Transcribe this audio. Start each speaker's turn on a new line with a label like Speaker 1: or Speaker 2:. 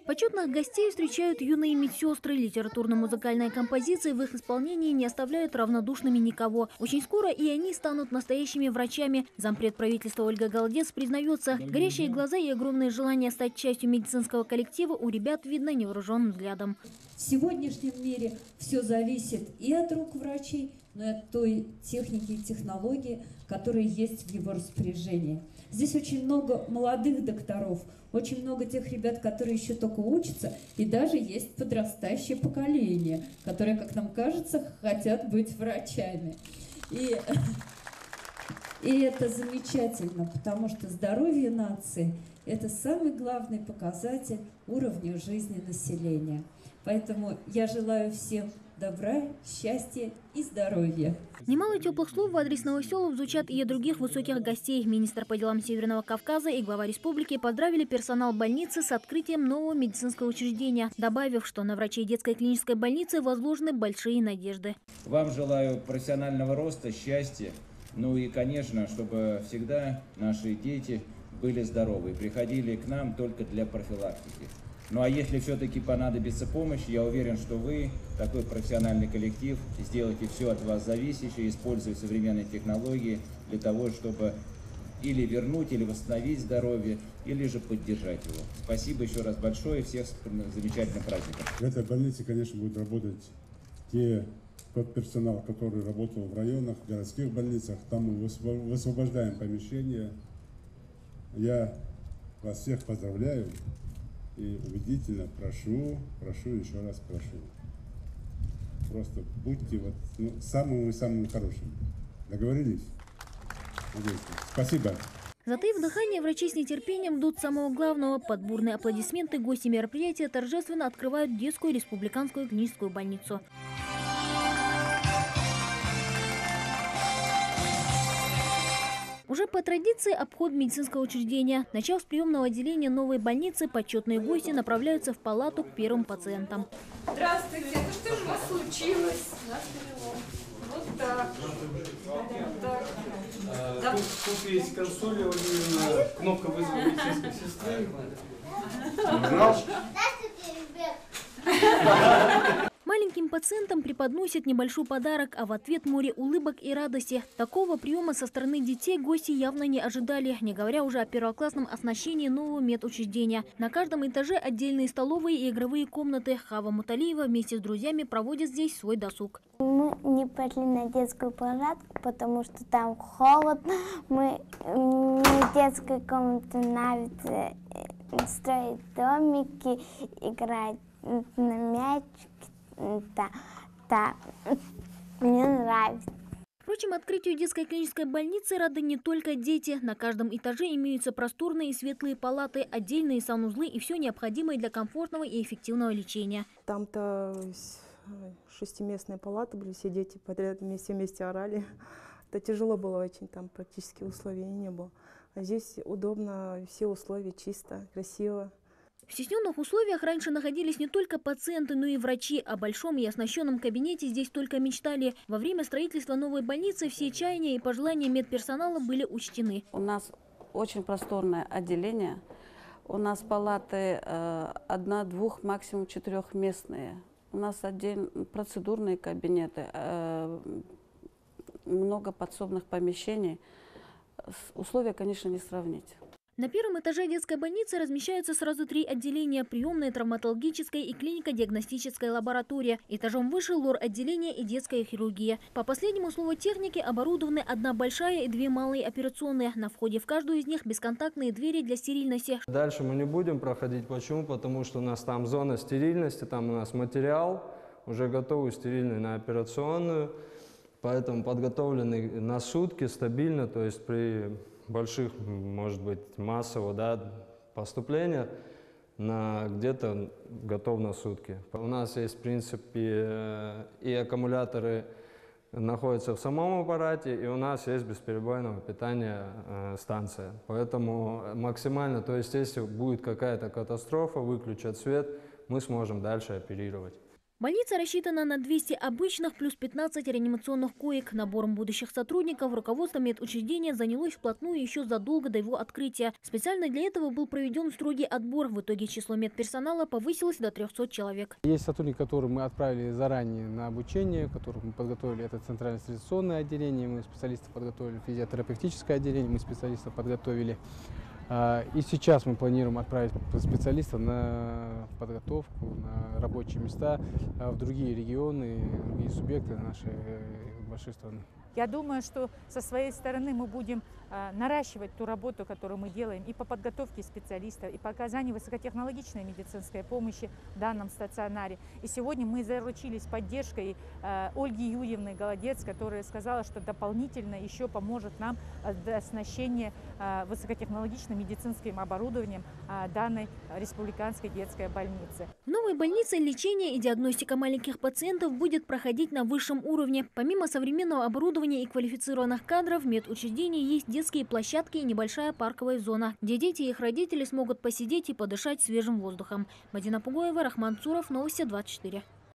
Speaker 1: Почетных гостей встречают юные медсестры. Литературно-музыкальная композиция в их исполнении не оставляют равнодушными никого. Очень скоро и они станут настоящими врачами. Зампред правительства Ольга Голодец признается, горящие глаза и огромное желание стать частью медицинского коллектива у ребят видно невооруженным взглядом.
Speaker 2: В сегодняшнем мире все зависит и от рук врачей, но и от той техники и технологии, которые есть в его распоряжении. Здесь очень много молодых докторов, очень много тех ребят, которые еще только учатся, и даже есть подрастающее поколение, которые, как нам кажется, хотят быть врачами. И это замечательно, потому что здоровье нации – это самый главный показатель уровня жизни населения. Поэтому я желаю всем добра, счастья и здоровья.
Speaker 1: Немало теплых слов в адрес Новоселов звучат и от других высоких гостей. Министр по делам Северного Кавказа и глава республики поздравили персонал больницы с открытием нового медицинского учреждения, добавив, что на врачей детской клинической больницы возложены большие надежды.
Speaker 3: Вам желаю профессионального роста, счастья, ну и, конечно, чтобы всегда наши дети были здоровы и приходили к нам только для профилактики. Ну а если все-таки понадобится помощь, я уверен, что вы, такой профессиональный коллектив, сделаете все от вас зависящее, используя современные технологии для того, чтобы или вернуть, или восстановить здоровье, или же поддержать его. Спасибо еще раз большое, всех с замечательным праздником.
Speaker 4: В этой больнице, конечно, будет работать тот персонал, который работал в районах, в городских больницах. Там мы высвобождаем помещения. Я вас всех поздравляю. И убедительно прошу, еще раз прошу. Просто будьте самыми хорошими. Договорились? Спасибо.
Speaker 1: Затаив дыхание, врачи с нетерпением ждут самого главного. Под бурные аплодисменты гости мероприятия торжественно открывают детскую республиканскую клиническую больницу. Уже по традиции обход медицинского учреждения. Начав с приемного отделения новой больницы, почетные гости направляются в палату к первым пациентам.
Speaker 5: Здравствуйте, ну что же у вас случилось? Вот так.
Speaker 6: Тут есть консоль, кнопка вызова медицинской сестры.
Speaker 1: Маленьким пациентам преподносят небольшой подарок, а в ответ море улыбок и радости. Такого приема со стороны детей гости явно не ожидали, не говоря уже о первоклассном оснащении нового медучреждения. На каждом этаже отдельные столовые и игровые комнаты. Хава Муталиева вместе с друзьями проводит здесь свой досуг.
Speaker 7: Мы не пошли на детскую площадку, потому что там холодно. Мне в детской комнате нравится строить домики, играть на мячики. Да, мне нравится.
Speaker 1: Впрочем, открытию детской клинической больницы рады не только дети. На каждом этаже имеются просторные и светлые палаты, отдельные санузлы и все необходимое для комфортного и эффективного лечения.
Speaker 8: Там-то 6-местные палаты были, все дети подряд вместе орали. Это тяжело было очень, там практически условий не было. А здесь удобно, все условия чисто, красиво.
Speaker 1: В стесненных условиях раньше находились не только пациенты, но и врачи. О большом и оснащенном кабинете здесь только мечтали. Во время строительства новой больницы все чаяния и пожелания медперсонала были учтены.
Speaker 9: У нас очень просторное отделение. У нас палаты 1, 2, максимум 4-местные. У нас отдельные процедурные кабинеты, много подсобных помещений. Условия, конечно, не сравнить.
Speaker 1: На первом этаже детской больницы размещаются сразу 3 отделения – приемная, травматологическая и клинико-диагностическая лаборатория. Этажом выше – лор-отделение и детская хирургия. По последнему слову техники оборудованы 1 большая и 2 малые операционные. На входе в каждую из них бесконтактные двери для стерильности.
Speaker 10: Дальше мы не будем проходить. Почему? Потому что у нас там зона стерильности, там у нас материал уже готовый, стерильный на операционную. Поэтому подготовленный на сутки стабильно, то есть при больших, может быть, массового поступления где-то готов на сутки. У нас есть, в принципе, и аккумуляторы находятся в самом аппарате, и у нас есть бесперебойного питания станция. Поэтому максимально, то есть если будет какая-то катастрофа, выключат свет, мы сможем дальше оперировать.
Speaker 1: Больница рассчитана на 200 обычных плюс 15 реанимационных коек. Набором будущих сотрудников руководство медучреждения занялось вплотную еще задолго до его открытия. Специально для этого был проведен строгий отбор. В итоге число медперсонала повысилось до 300 человек.
Speaker 11: Есть сотрудники, которые мы отправили заранее на обучение, которых мы подготовили. Это центральное стерилизационное отделение, мы специалистов подготовили, физиотерапевтическое отделение, мы специалистов подготовили. И сейчас мы планируем отправить специалистов на подготовку, на рабочие места в другие регионы, другие субъекты нашей большой страны.
Speaker 12: Я думаю, что со своей стороны мы будем наращивать ту работу, которую мы делаем и по подготовке специалистов, и по оказанию высокотехнологичной медицинской помощи в данном стационаре. И сегодня мы заручились поддержкой Ольги Юрьевны Голодец, которая сказала, что дополнительно еще поможет нам в оснащении высокотехнологичным медицинским оборудованием данной республиканской детской больницы.
Speaker 1: В новой больнице лечение и диагностика маленьких пациентов будет проходить на высшем уровне. Помимо современного оборудования и квалифицированных кадров, в медучреждении есть детские площадки и небольшая парковая зона, где дети и их родители смогут посидеть и подышать свежим воздухом. Мадина Пугоева, Рахман Цуров, Новости 24.